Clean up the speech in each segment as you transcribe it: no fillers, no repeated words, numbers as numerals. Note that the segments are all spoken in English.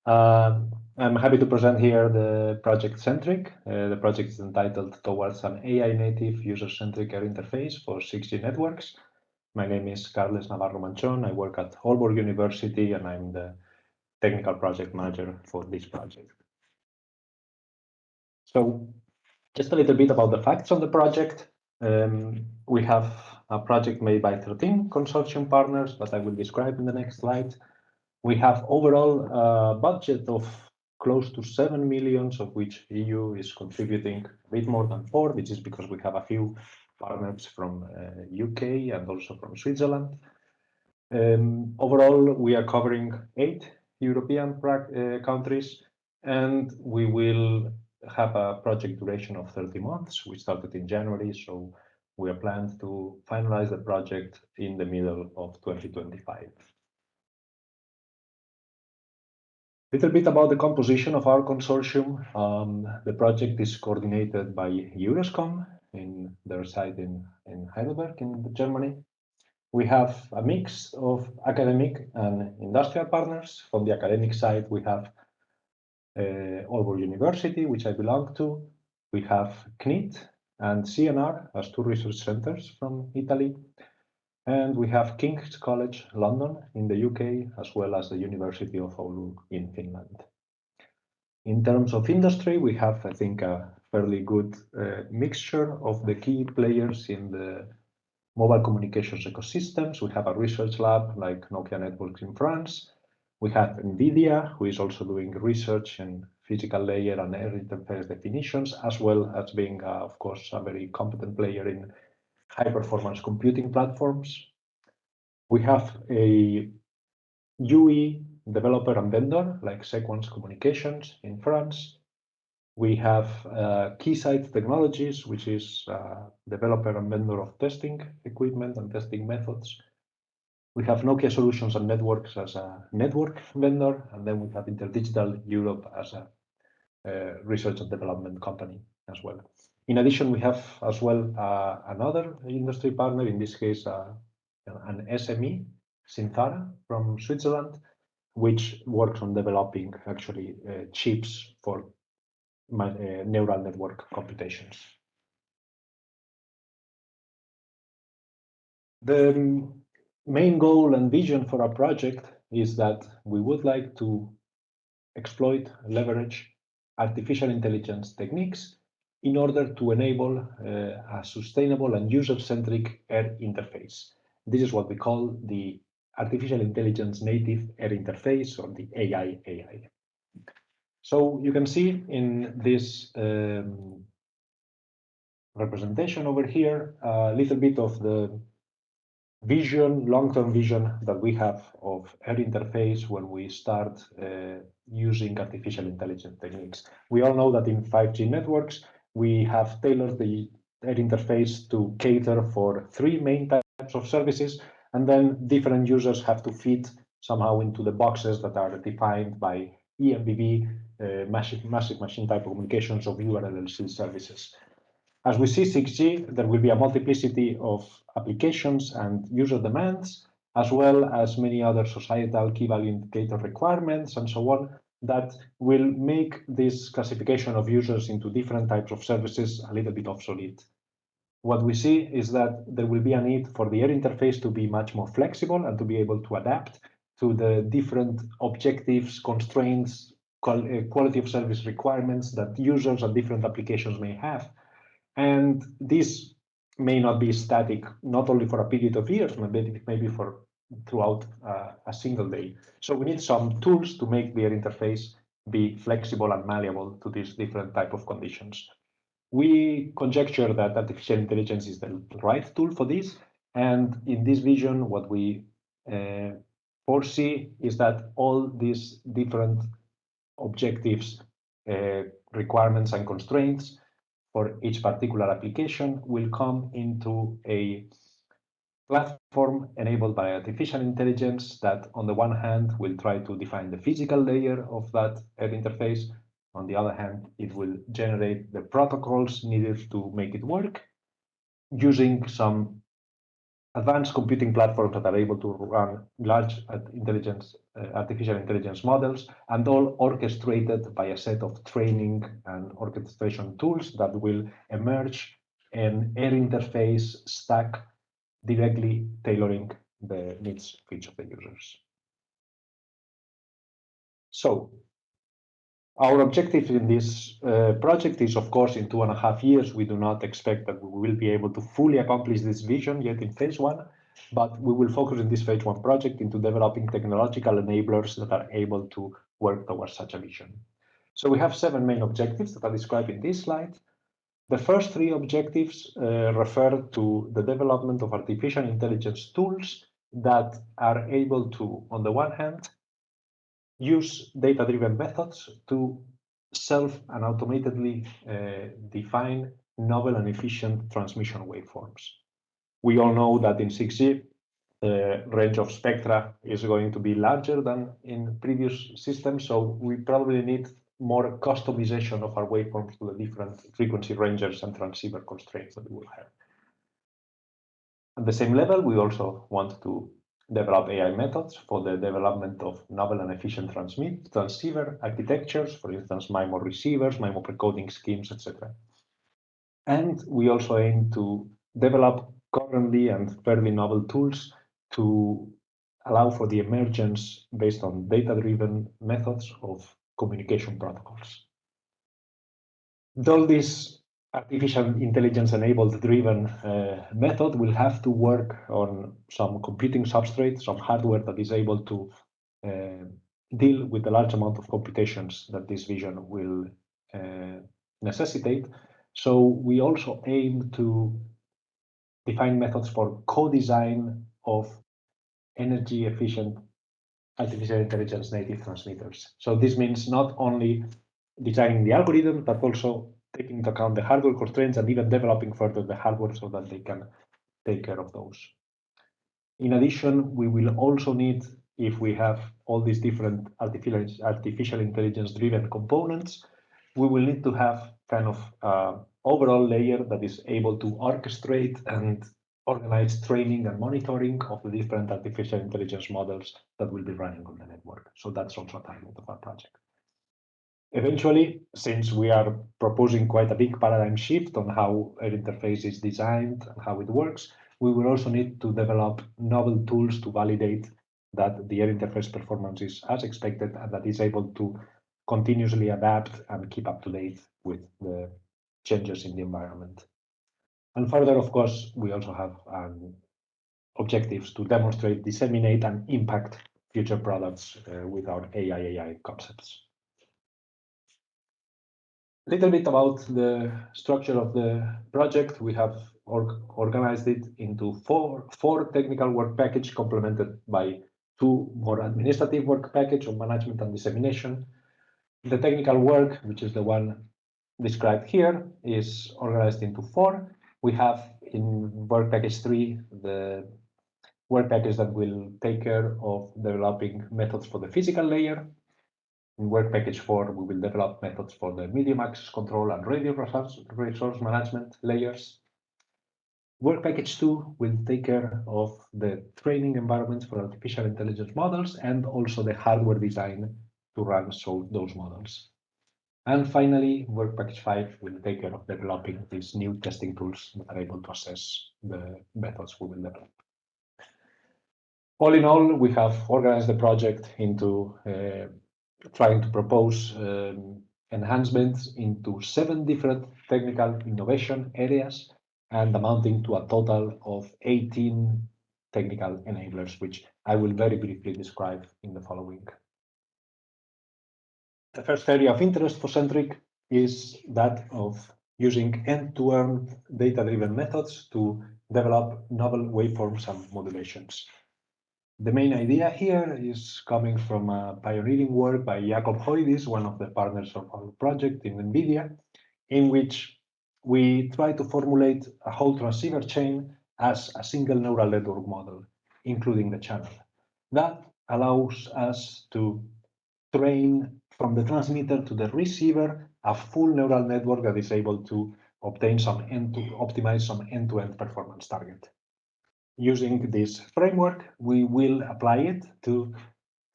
I'm happy to present here the project CENTRIC. The project is entitled Towards an AI Native User-Centric Air Interface for 6G Networks. My name is Carles Navarro Manchon. I work at Aalborg University and I'm the technical project manager for this project. So just a little bit about the facts on the project. We have a project made by 13 consortium partners that I will describe in the next slide. We have overall a budget of close to 7 million, of which EU is contributing a bit more than 4, which is because we have a few partners from UK and also from Switzerland. Overall, we are covering 8 European countries, and we will have a project duration of 30 months. We started in January, so we are planned to finalize the project in the middle of 2025. Little bit about the composition of our consortium. The project is coordinated by Euroscom in their site in Heidelberg in Germany. We have a mix of academic and industrial partners. From the academic side, we have Aalborg University, which I belong to. We have CNIT and CNR as 2 research centers from Italy. And we have King's College London in the UK, as well as the University of Oulu in Finland. In terms of industry, we have, I think, a fairly good mixture of the key players in the mobile communications ecosystems. We have a research lab like Nokia Networks in France. We have NVIDIA, who is also doing research in physical layer and air interface definitions, as well as being, of course, a very competent player in high-performance computing platforms. We have a UE developer and vendor like Sequence Communications in France. We have Keysight Technologies, which is developer and vendor of testing equipment and testing methods. We have Nokia Solutions and Networks as a network vendor, and then we have Interdigital Europe as a research and development company as well. In addition, we have as well another industry partner, in this case, an SME, Synthara from Switzerland, which works on developing actually chips for neural network computations. The main goal and vision for our project is that we would like to exploit, leverage artificial intelligence techniques in order to enable a sustainable and user-centric air interface. This is what we call the artificial intelligence native air interface, or the AI. So you can see in this representation over here a little bit of the vision, long-term vision that we have of air interface when we start using artificial intelligence techniques. We all know that in 5G networks, we have tailored the air interface to cater for 3 main types of services, and then different users have to fit somehow into the boxes that are defined by eMBB, massive machine type communications, of URLLC services. As we see 6G, there will be a multiplicity of applications and user demands, as well as many other societal key value indicator requirements and so on, that will make this classification of users into different types of services a little bit obsolete. What we see is that there will be a need for the air interface to be much more flexible and to be able to adapt to the different objectives, constraints, quality of service requirements that users and different applications may have. And this may not be static, not only for a period of years, but maybe for throughout a single day. So we need some tools to make the air interface be flexible and malleable to these different type of conditions. We conjecture that artificial intelligence is the right tool for this. And in this vision, what we foresee is that all these different objectives, requirements and constraints for each particular application will come into a platform enabled by artificial intelligence that on the one hand will try to define the physical layer of that air interface. On the other hand, it will generate the protocols needed to make it work using some advanced computing platforms that are able to run large artificial intelligence models, and all orchestrated by a set of training and orchestration tools that will emerge an air interface stack directly tailoring the needs of each of the users. So our objective in this project is, of course, in 2.5 years, we do not expect that we will be able to fully accomplish this vision yet in phase one, but we will focus in this phase one project into developing technological enablers that are able to work towards such a vision. So we have 7 main objectives that are described in this slide. The first 3 objectives refer to the development of artificial intelligence tools that are able to, on the one hand, use data-driven methods to self and automatically define novel and efficient transmission waveforms. We all know that in 6G, the range of spectra is going to be larger than in previous systems, so we probably need more customization of our waveforms to the different frequency ranges and transceiver constraints that we will have. At the same level, we also want to develop AI methods for the development of novel and efficient transceiver architectures, for instance, MIMO receivers, MIMO precoding schemes, etc. And we also aim to develop currently and fairly novel tools to allow for the emergence based on data-driven methods of communication protocols. Though this artificial intelligence enabled driven method will have to work on some computing substrate, some hardware that is able to deal with the large amount of computations that this vision will necessitate. So we also aim to define methods for co-design of energy efficient artificial intelligence native transmitters. So this means not only designing the algorithm, but also taking into account the hardware constraints and even developing further the hardware so that they can take care of those. In addition, we will also need, if we have all these different artificial intelligence driven components, we will need to have kind of overall layer that is able to orchestrate and organize training and monitoring of the different artificial intelligence models that will be running on the network. So that's also a target of our project. Eventually, since we are proposing quite a big paradigm shift on how air interface is designed and how it works, we will also need to develop novel tools to validate that the air interface performance is as expected and that is able to continuously adapt and keep up to date with the changes in the environment. And further, of course, we also have objectives to demonstrate, disseminate, and impact future products with our AI concepts. A little bit about the structure of the project. We have organized it into four technical work packages complemented by 2 more administrative work packages of management and dissemination. The technical work, which is the one described here, is organized into 4. We have in work package 3 the work package that will take care of developing methods for the physical layer. In work package 4, we will develop methods for the medium access control and radio resource management layers. Work package 2 will take care of the training environments for artificial intelligence models and also the hardware design to run those models. And finally, work package 5 will take care of developing these new testing tools that are able to assess the methods we will develop. All in all, we have organized the project into trying to propose enhancements into 7 different technical innovation areas and amounting to a total of 18 technical enablers, which I will very briefly describe in the following. The first area of interest for CENTRIC is that of using end-to-end data-driven methods to develop novel waveforms and modulations. The main idea here is coming from a pioneering work by Jakob Hoydis, one of the partners of our project in NVIDIA, in which we try to formulate a whole transceiver chain as a single neural network model, including the channel. That allows us to train from the transmitter to the receiver a full neural network that is able to obtain optimize some end-to-end performance target. using this framework, we will apply it to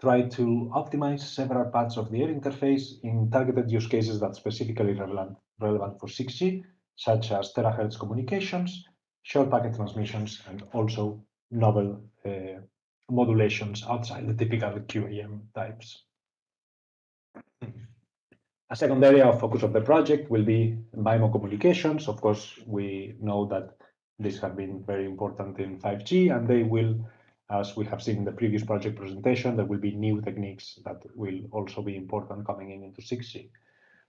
try to optimize several parts of the air interface in targeted use cases that specifically relevant for 6G, such as terahertz communications, short packet transmissions, and also novel modulations outside the typical QAM types. A second area of focus of the project will be MIMO communications. Of course, we know that these have been very important in 5G, and they will, as we have seen in the previous project presentation, there will be new techniques that will also be important coming into 6G.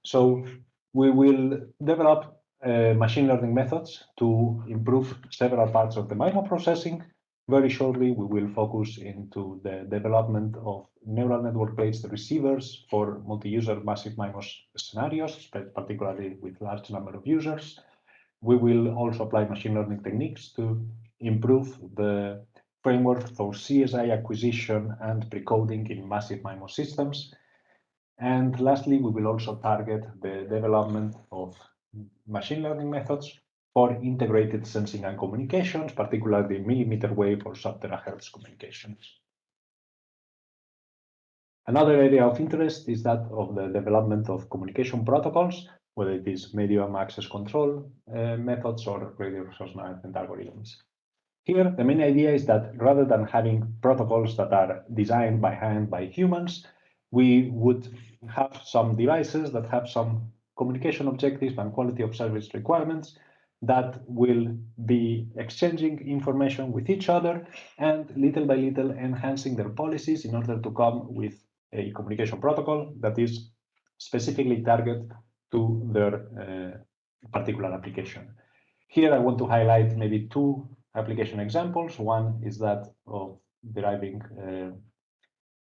So we will develop machine learning methods to improve several parts of the MIMO processing. Very shortly, we will focus into the development of neural network-based receivers for multi-user massive MIMO scenarios, particularly with large number of users. We will also apply machine learning techniques to improve the framework for CSI acquisition and precoding in massive MIMO systems. And lastly, we will also target the development of machine learning methods for integrated sensing and communications, particularly millimeter wave or sub-terahertz communications. Another area of interest is that of the development of communication protocols, whether it is medium access control methods or radio resource management algorithms. Here, the main idea is that rather than having protocols that are designed by hand by humans, we would have some devices that have some communication objectives and quality of service requirements that will be exchanging information with each other and little by little enhancing their policies in order to come with a communication protocol that is specifically targeted to their particular application. Here, I want to highlight maybe two application examples. One is that of deriving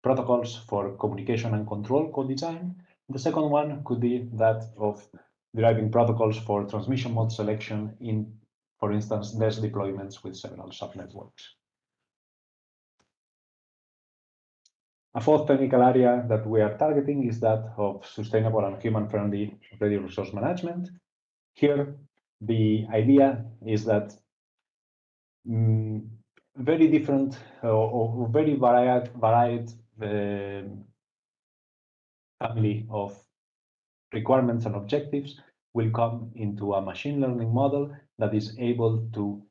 protocols for communication and control co-design. The second one could be that of deriving protocols for transmission mode selection in, for instance, DES deployments with several subnetworks. A fourth technical area that we are targeting is that of sustainable and human-friendly radio resource management. Here, the idea is that very different or very varied family of requirements and objectives will come into a machine learning model that is able to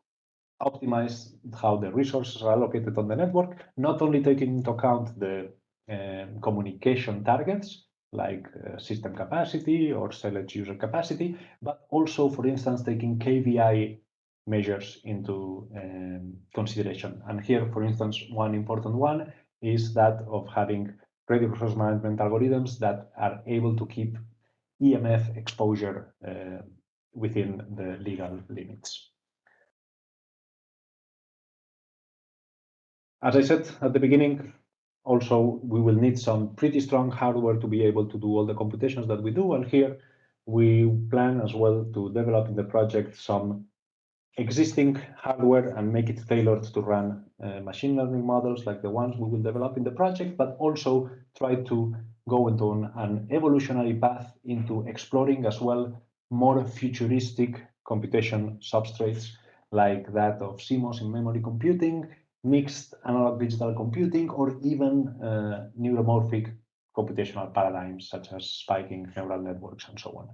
optimize how the resources are allocated on the network, not only taking into account the communication targets like system capacity or select user capacity, but also, for instance, taking KVI measures into consideration. And here, for instance, one important one is that of having radio resource management algorithms that are able to keep EMF exposure within the legal limits. As I said at the beginning, also we will need some pretty strong hardware to be able to do all the computations that we do. And here we plan as well to develop in the project some existing hardware and make it tailored to run machine learning models like the ones we will develop in the project, but also try to go into an evolutionary path into exploring as well more futuristic computation substrates like that of CMOS in memory computing, mixed analog digital computing, or even neuromorphic computational paradigms such as spiking neural networks and so on.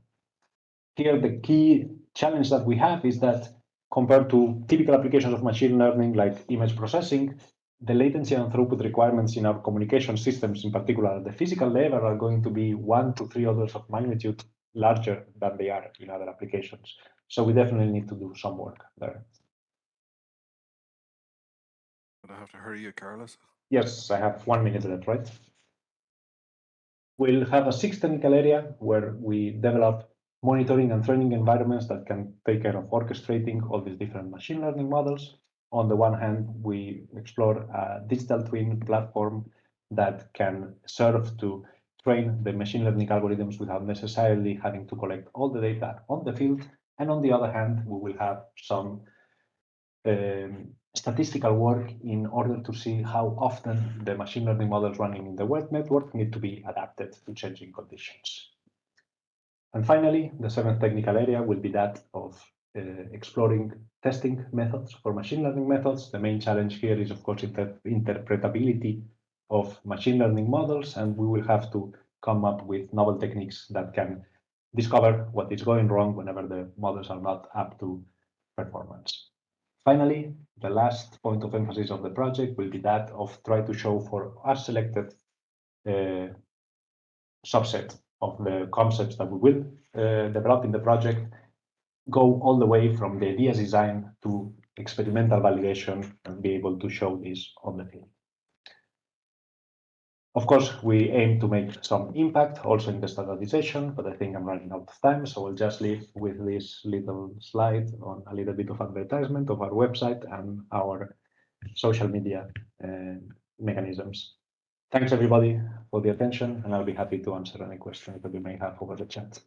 Here, the key challenge that we have is that compared to typical applications of machine learning like image processing, the latency and throughput requirements in our communication systems, in particular at the physical level, are going to be 1 to 3 orders of magnitude larger than they are in other applications. So we definitely need to do some work there. But I have to hurry you, Carlos. Yes, I have 1 minute left, right? We'll have a sixth technical area where we develop monitoring and training environments that can take care of orchestrating all these different machine learning models. On the one hand, we explore a digital twin platform that can serve to train the machine learning algorithms without necessarily having to collect all the data on the field. And on the other hand, we will have some statistical work in order to see how often the machine learning models running in the web network need to be adapted to changing conditions. And finally, the seventh technical area will be that of exploring testing methods for machine learning methods. The main challenge here is, of course, interpretability of machine learning models, and we will have to come up with novel techniques that can discover what is going wrong whenever the models are not up to performance. Finally, the last point of emphasis of the project will be that of try to show for our selected subset of the concepts that we will develop in the project, go all the way from the ideas design to experimental validation and be able to show this on the field. Of course, we aim to make some impact also in the standardization, but I think I'm running out of time, so I'll just leave with this little slide on a little bit of advertisement of our website and our social media mechanisms. Thanks everybody for the attention, and I'll be happy to answer any questions that you may have over the chat.